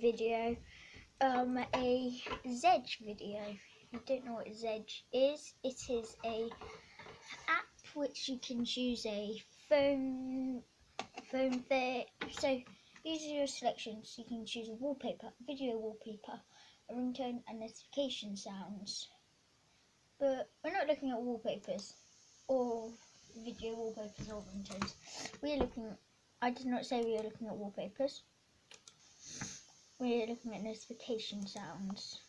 video, a Zedge video. If you don't know what Zedge is, it is a app which you can use a phone thing. So these are your selections. You can choose a wallpaper, video wallpaper, a ringtone, and notification sounds. But we're not looking at wallpapers or video wallpapers or ringtones. I did not say we are looking at wallpapers. We are looking at notification sounds.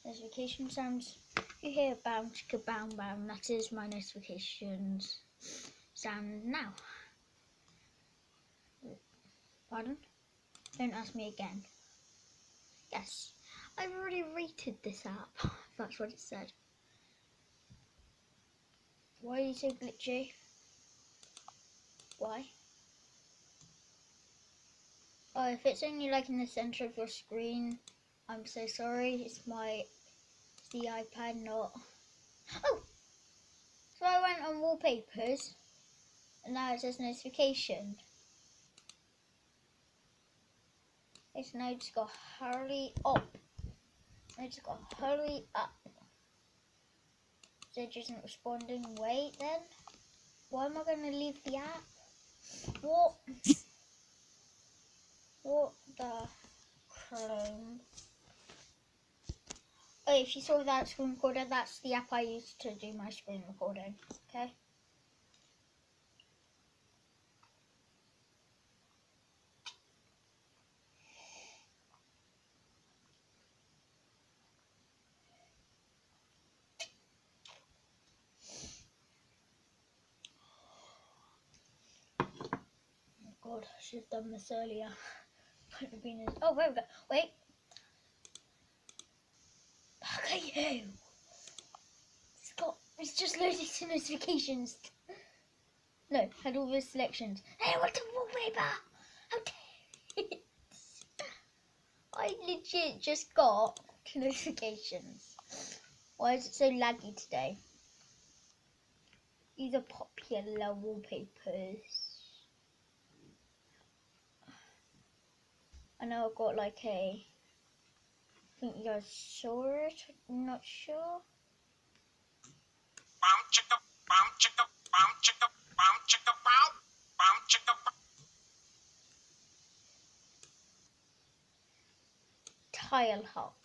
Notification sounds. You hear bound, chicka, bound, bound. That is my notifications sound now. Pardon? Don't ask me again. Yes, I've already rated this app. That's what it said. Why are you so glitchy? Why? Oh, if it's only like in the center of your screen, I'm so sorry. It's the iPad, not. Oh! So I went on wallpapers, and now it says notification. It's now just got hurry up. I just got hurry up. Zedge isn't responding. Wait then. Why am I going to leave the app? What? What the Chrome? Oh, if you saw that screen recorder, that's the app I used to do my screen recording. Okay. God, I should have done this earlier. Oh, there we go. Wait. Look at you. It's just loaded to notifications. No, had all the selections. Hey, what's a wallpaper? How dare you? I legit just got notifications. Why is it so laggy today? These are popular wallpapers. I know I've got like I think you guys saw it, I'm not sure. Tile hop.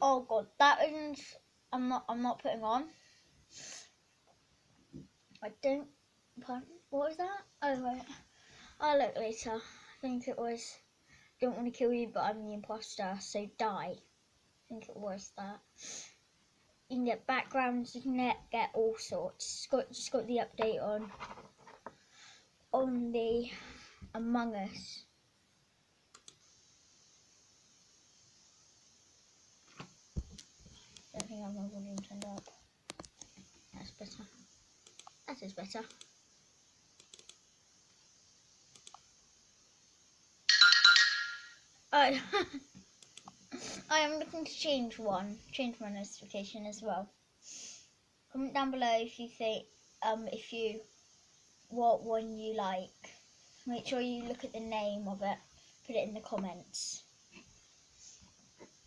Oh god, that is I'm not putting on. I don't. Pardon? What was that? Oh wait, I'll look later. I think it was. Don't want to kill you, but I'm the imposter, so die. I think it was that. You can get backgrounds. You can get all sorts. Just got the update on the Among Us. I don't think I have my volume turned up. That's better. That is better. Oh, I am looking to change my notification as well. Comment down below if you think, what one you like. Make sure you look at the name of it. Put it in the comments.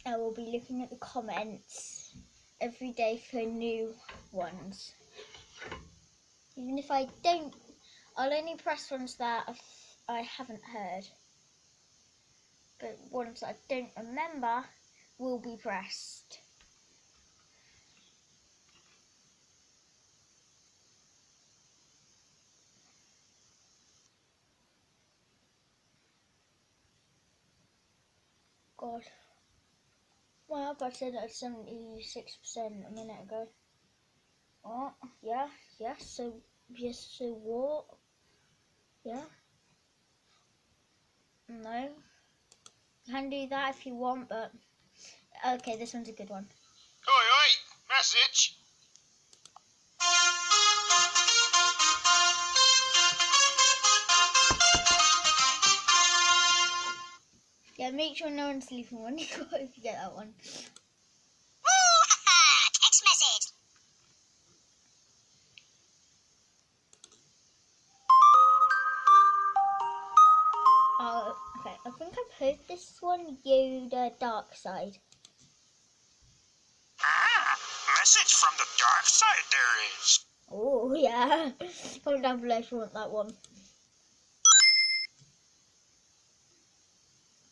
I will be looking at the comments every day for new ones. Even if I don't, I'll only press ones that I haven't heard. But ones I don't remember will be pressed. God. My iPad said at 76% a minute ago. Oh, yeah, yes, so what? Yeah. No. You can do that if you want, but okay, this one's a good one. Oi, oi, message. Yeah, make sure no one's leaving one if you get that one. Text message. think I've heard this one, Yoda Dark Side. Ah, message from the dark side there is. Oh, yeah. Comment down below if you want that one.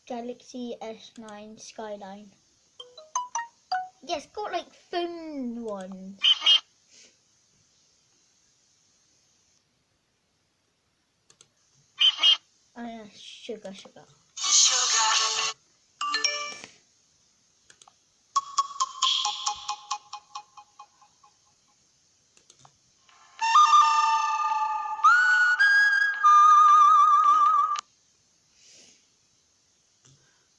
Galaxy S9 Skyline. Yeah, it's got like phone ones. Oh, yeah, sugar.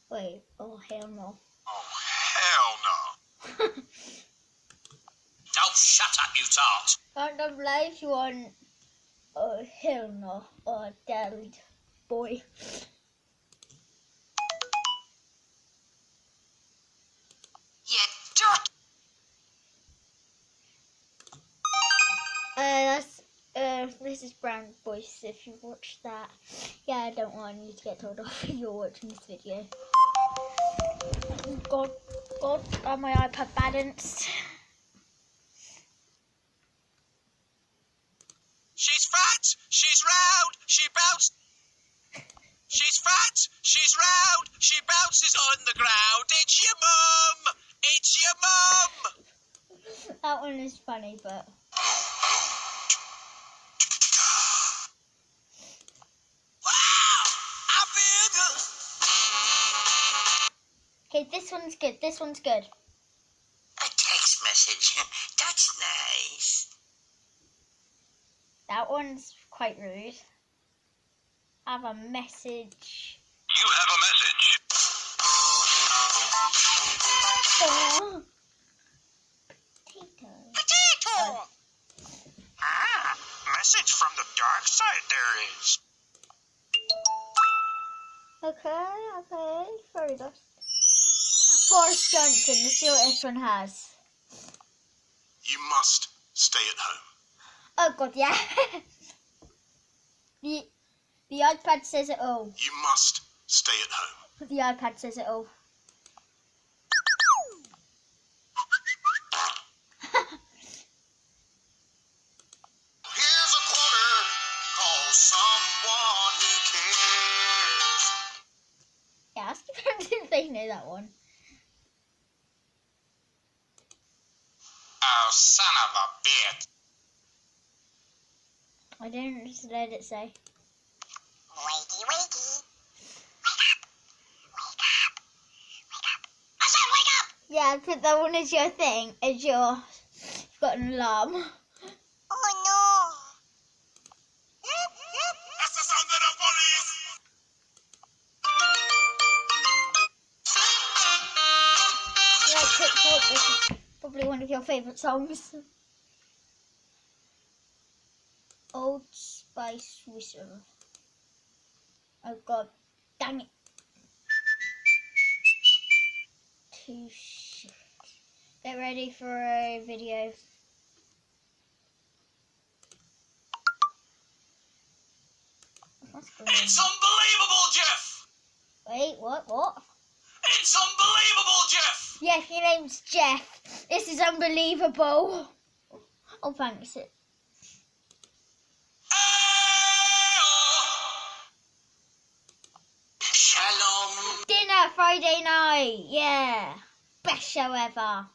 Wait, oh hell no. Oh, hell no. Oh, shut up, you tart. Comment down below if you want, oh hell no, or Dead Boy. You dirt. This is Brown Voice. If you watch that, yeah, I don't want you to get told off if you're watching this video. God, my iPad balanced. She's fat, she's round, she bounces. She's fat, she's round, she bounces on the ground. It's your mum! It's your mum! That one is funny, but Wow! I feel good. okay, this one's good. This one's good. A text message. That's nice. That one's quite rude. I have a message. You have a message. Oh. Potato. Potato! Ah, message from the dark side there is. Okay. Very good. Boris Johnson. Let's see what this one has. You must stay at home. Oh god, yeah. The iPad says it all. You must stay at home. The iPad says it all. Here's a quarter. Call someone who cares. Yeah, ask your friends if they know that one. Oh, son of a bitch. I don't just let it say. Wakey, wakey. I said wake up! Yeah, put that one as your thing, as your. You've got an alarm. Oh no! That's the sound of the police. You like TikTok? This is probably one of your favourite songs. Old Spice Whistle. Oh god, dang it. Too shit. Get ready for a video. It's unbelievable, Jeff! Wait, what? It's unbelievable, Jeff! Yes, your name's Jeff. This is unbelievable. Oh, thanks. Shalom. Dinner Friday night. Yeah. Best show ever.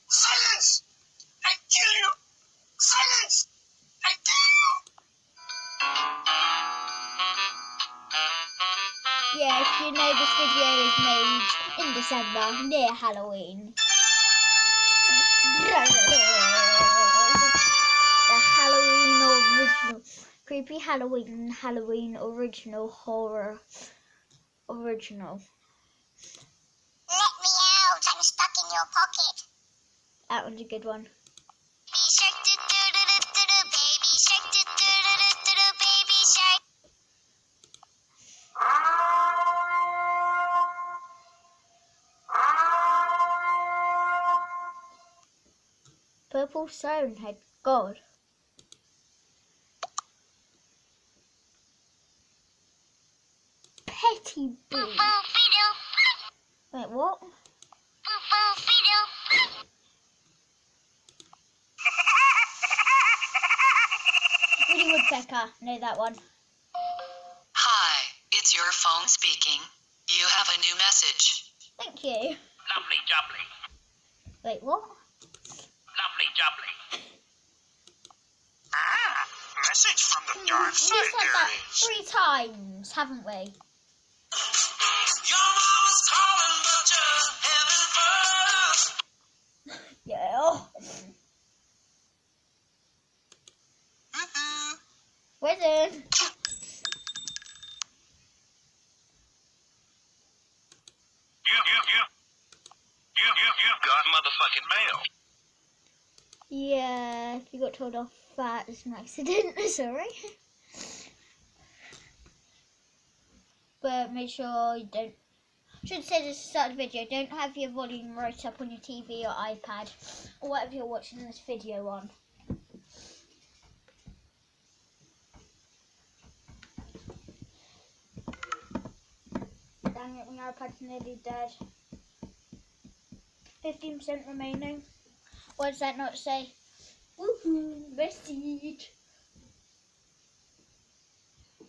Silence! I kill you! Silence! I kill you! Yeah, if you know this video is made in December, near Halloween. The Halloween original. Creepy Halloween original horror. Original. Let me out! I'm stuck in your pocket. That one's a good one. Baby shark, do do do do do do. Baby shark, do do do do do do. Baby shark. Purple Siren Head. God. Betty Boo. Wait, what? Woody Woodpecker. Know that one. Hi, it's your phone speaking. You have a new message. Thank you. Lovely jubbly. Wait, what? Lovely jubbly. Ah, message from the dark We've side said that there is. 3 times, haven't we? Your mama's calling, but you're heaven first. Yeah. Woohoo. Wizard. You've got motherfucking mail. Yeah, if you got told off that as an accident, sorry. But make sure you don't. Should say this to start the video. Don't have your volume right up on your TV or iPad or whatever you're watching this video on. Dang it, my iPad's nearly dead. 15% remaining. What does that not say? Woohoo, message.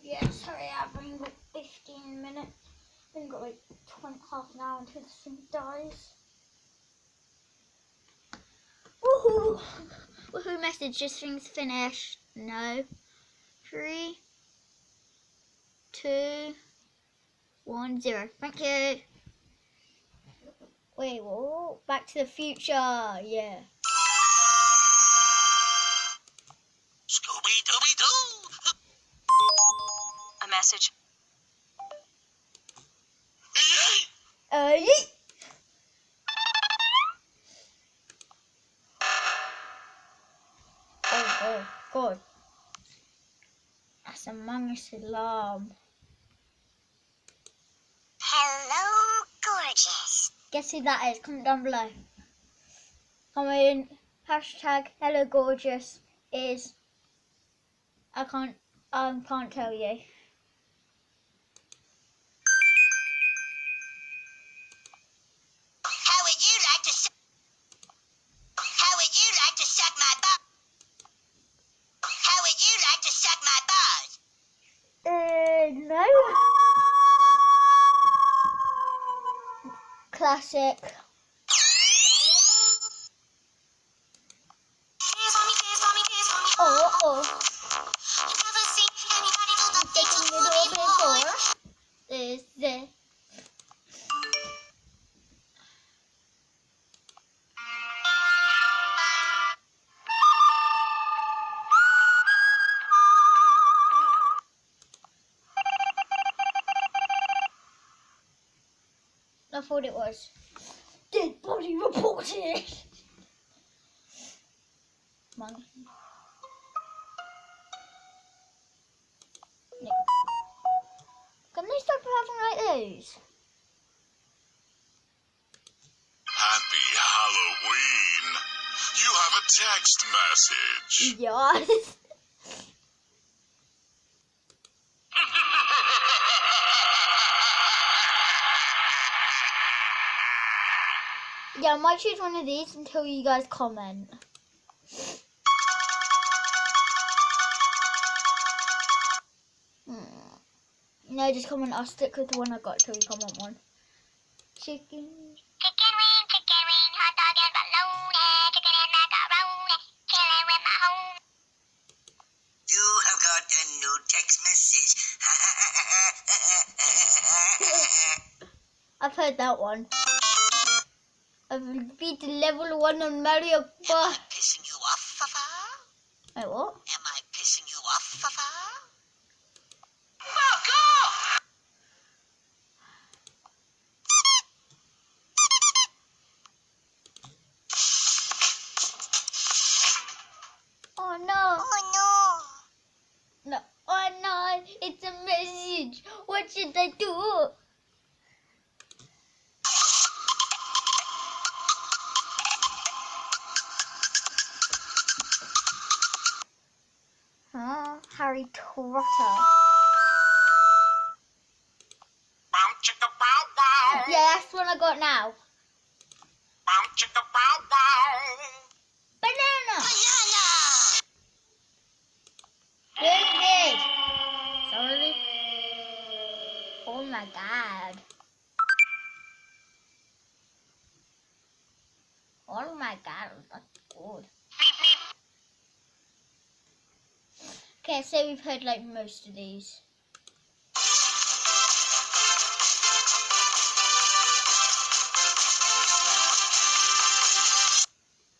Yes, hurry up, I've only got 15 minutes. I've only got like half an hour until this thing dies. Woohoo! Woohoo message, this thing's finished. No. 3, 2, 1, 0. Thank you. Wait, whoa. Back to the Future. Yeah. Scooby-Dooby-Doo. A message. Yay. Yeet. Oh, God. That's Among Us alarm. Hello, gorgeous. Guess who that is? Comment down below. Comment hashtag hello gorgeous is I can't tell you. How would you like to How would you like to suck my butt? How would you like to suck my balls? No. Classic. Oh. Never seen anybody do the things Taking you it do over before. for this. I thought it was. Dead body reported. Come on. No. Can they stop having like those? Happy Halloween. You have a text message. Yes. Yeah, I might choose one of these until you guys comment. No, just comment. I'll stick with the one I got till you comment one. Chicken. Chicken wing, hot dog and bologna, chicken and macaroni, chilling with my home. You have got a new text message. I've heard that one. I've beat level 1 on Mario Kart. Pissing you off, Fafa? Wait, what? Am I pissing you off, Fafa? Fuck off! Oh no. Oh No. Oh no. It's a message. What should I do? Harry Trotter. last one I got now. Bow chicka bow wow. Banana. Banana. Good. Sorry. Oh my god. Oh my god, that's good. Beep beep. Okay, so we've heard like most of these.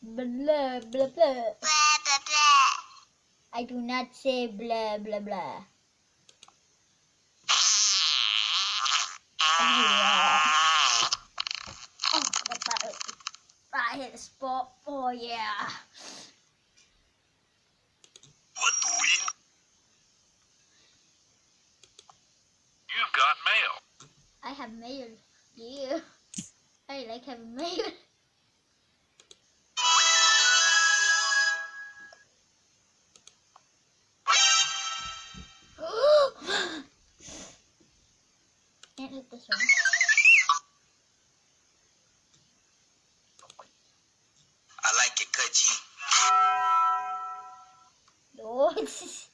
Blah blah blah. Blah blah blah. I do not say blah blah blah. Oh yeah. Oh, I hit the spot. Oh yeah. What doing? You've got mail. I have mail. Yeah. I like having mail. Can't hit this one. I like it, Cudgy. No, it's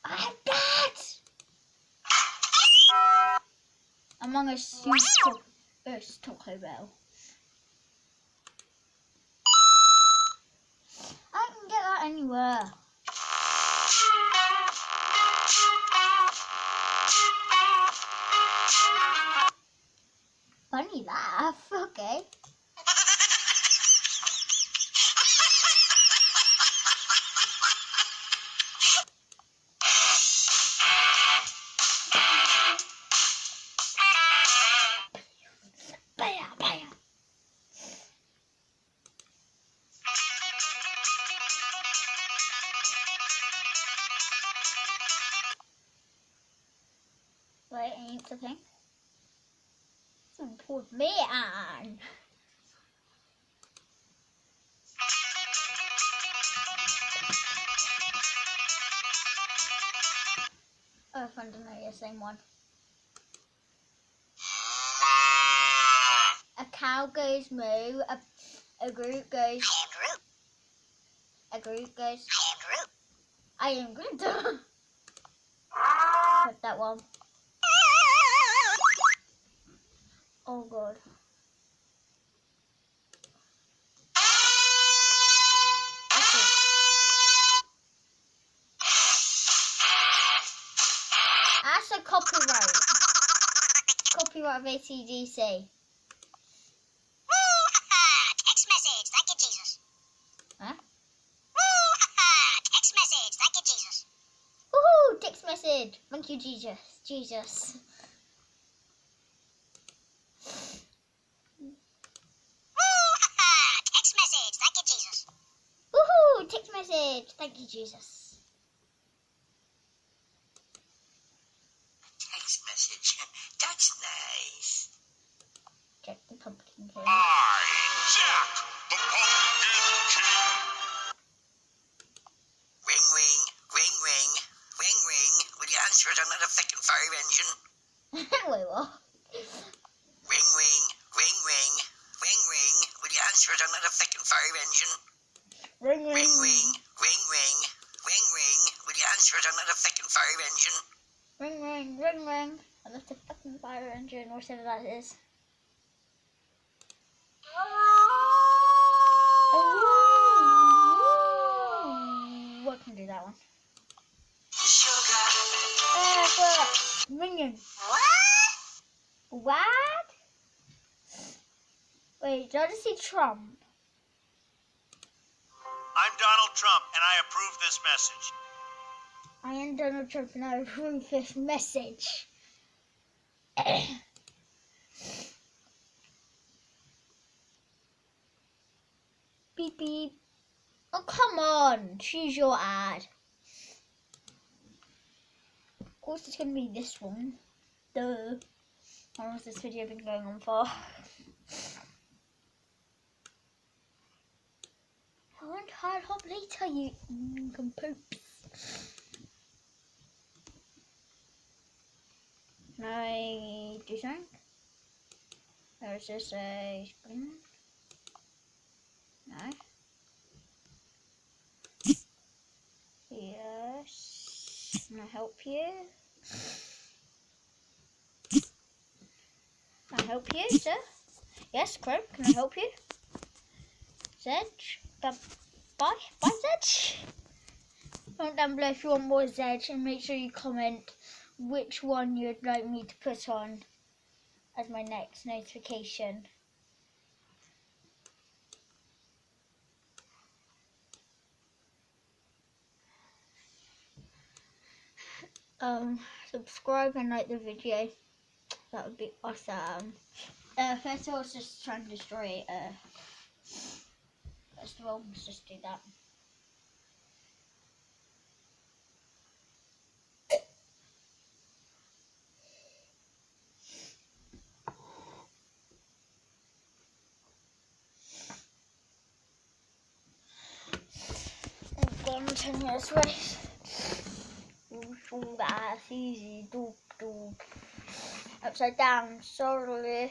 I'm dead. Among Us Taco Bell. I can get that anywhere. Funny laugh. Okay. Bam, bam. Wait, I need something. Someone pulled me on. Oh, I found another same one. A cow goes moo. A group goes. A group goes. I am Groot. Put that one. Oh god. That's a copyright. Copyright of ACDC. Text message. Thank you, Jesus. Huh? Text message. Thank you, Jesus. Woohoo! Text message. Thank you, Jesus. Jesus. Text message. Thank you, Jesus. Woohoo! Text message. Thank you, Jesus. Text message. That's nice. Jack the Pumpkin King. I, Jack, the Pumpkin King. Ring, ring, ring, ring, ring, ring. Will you answer it? I'm not a fucking fire engine. Wait, what? Ring, ring, ring, ring, ring, ring. Will you answer it? I'm not a fucking fire engine. Ring, ring. Ring, ring, ring, ring, ring, ring. Will you answer it? I'm not a fucking fire engine. Ring, ring, ring, ring. I left a fucking fire engine, whatever that is. What can do that one? Ringing. What? Wait, did I just see Trump? I'm Donald Trump, and I approve this message. I am Donald Trump and I approve this message. Beep beep. Oh, come on. Choose your ad. Of course it's going to be this one. Duh. How long has this video been going on for? I want hard hop later, you poops. Can I do something? Or is this a spoon? No. Yes. Can I help you? Can I help you, sir? Yes, Chrome, can I help you? Zedge? Bye, Zedge. Comment down below if you want more Zedge, and make sure you comment which one you'd like me to put on as my next notification. Subscribe and like the video. That would be awesome. First of all, let's just try and destroy first of all, let's just do that. Oh god, 10 minutes race. That's easy. Doop doop. Upside down. Sorry.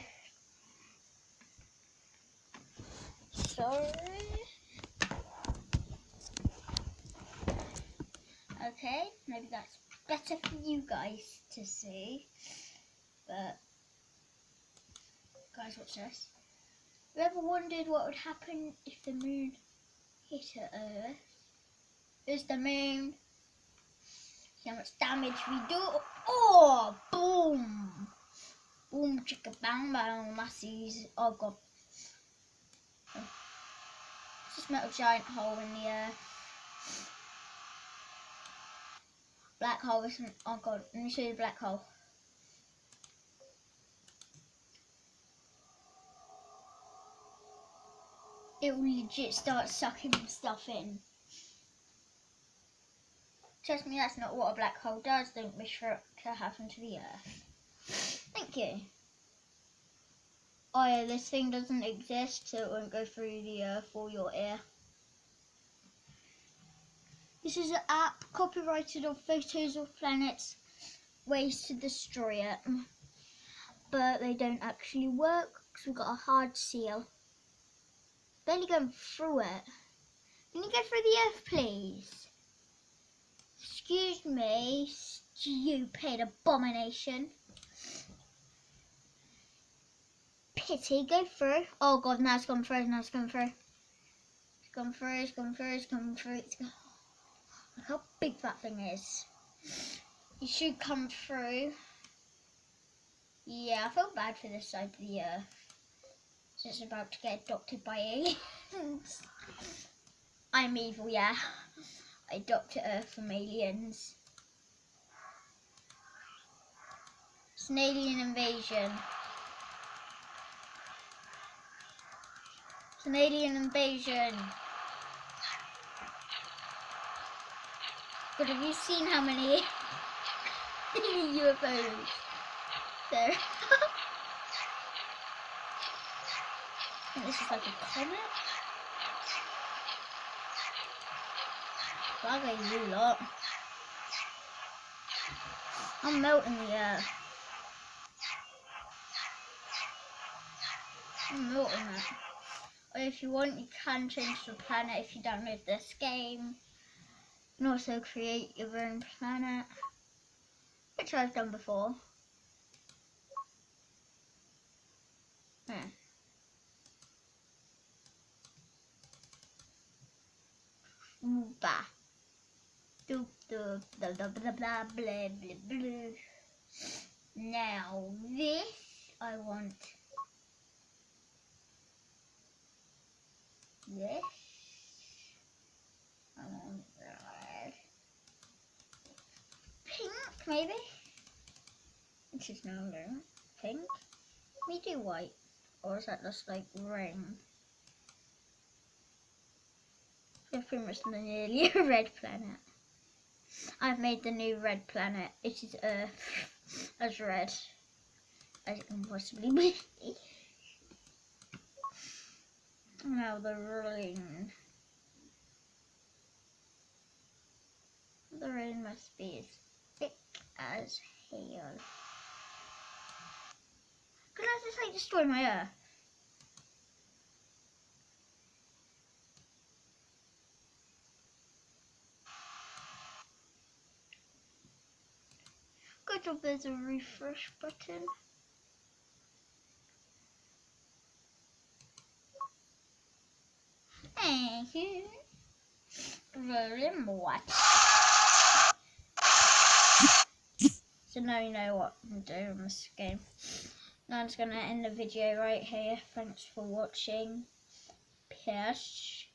Okay, maybe that's better for you guys to see. But guys, watch this. Have you ever wondered what would happen if the moon hit Earth? Here's the moon. See how much damage we do. Oh, boom! Boom, chicka bang bang, massies. Oh god. Just met a giant hole in the earth. Black hole isn't. Oh god, let me show you the black hole. It will legit start sucking stuff in. Trust me, that's not what a black hole does. Don't wish for it to happen to the earth. Thank you. Oh yeah, this thing doesn't exist, so it won't go through the earth or your ear. This is an app copyrighted of photos of planets, ways to destroy it. But they don't actually work because we've got a hard seal. Barely going through it. Can you go through the earth, please? Excuse me, stupid abomination. Pity, go through. Oh god, now it's gone through, now it's gone through. It's gone through, it's gone through, it's gone through. Look how big that thing is. You should come through. Yeah, I feel bad for this side of the earth. It's about to get adopted by aliens. I'm evil, yeah. I adopted Earth from aliens. It's an alien invasion. It's an alien invasion. But have you seen how many UFOs there? I think this is like a comet. Bugger you lot. I'm melting the earth. I'm melting it. Or if you want, you can change the planet if you download this game. You can also create your own planet, which I've done before. Yeah. Bah. Doop doop blah blah blah blah blah blah blah. Now this I want. This I want red. Pink maybe. This is no blue. Pink. We do white, or is that just like ring? It's pretty much nearly a red planet. I've made the new red planet. It is Earth as red. as it can possibly be. Now the rain. The rain must be as thick as hail. Can I just like destroy my earth? Good job, there's a refresh button. Thank you very much. So now you know what I'm doing in this game. Now I'm just going to end the video right here. Thanks for watching. Peace.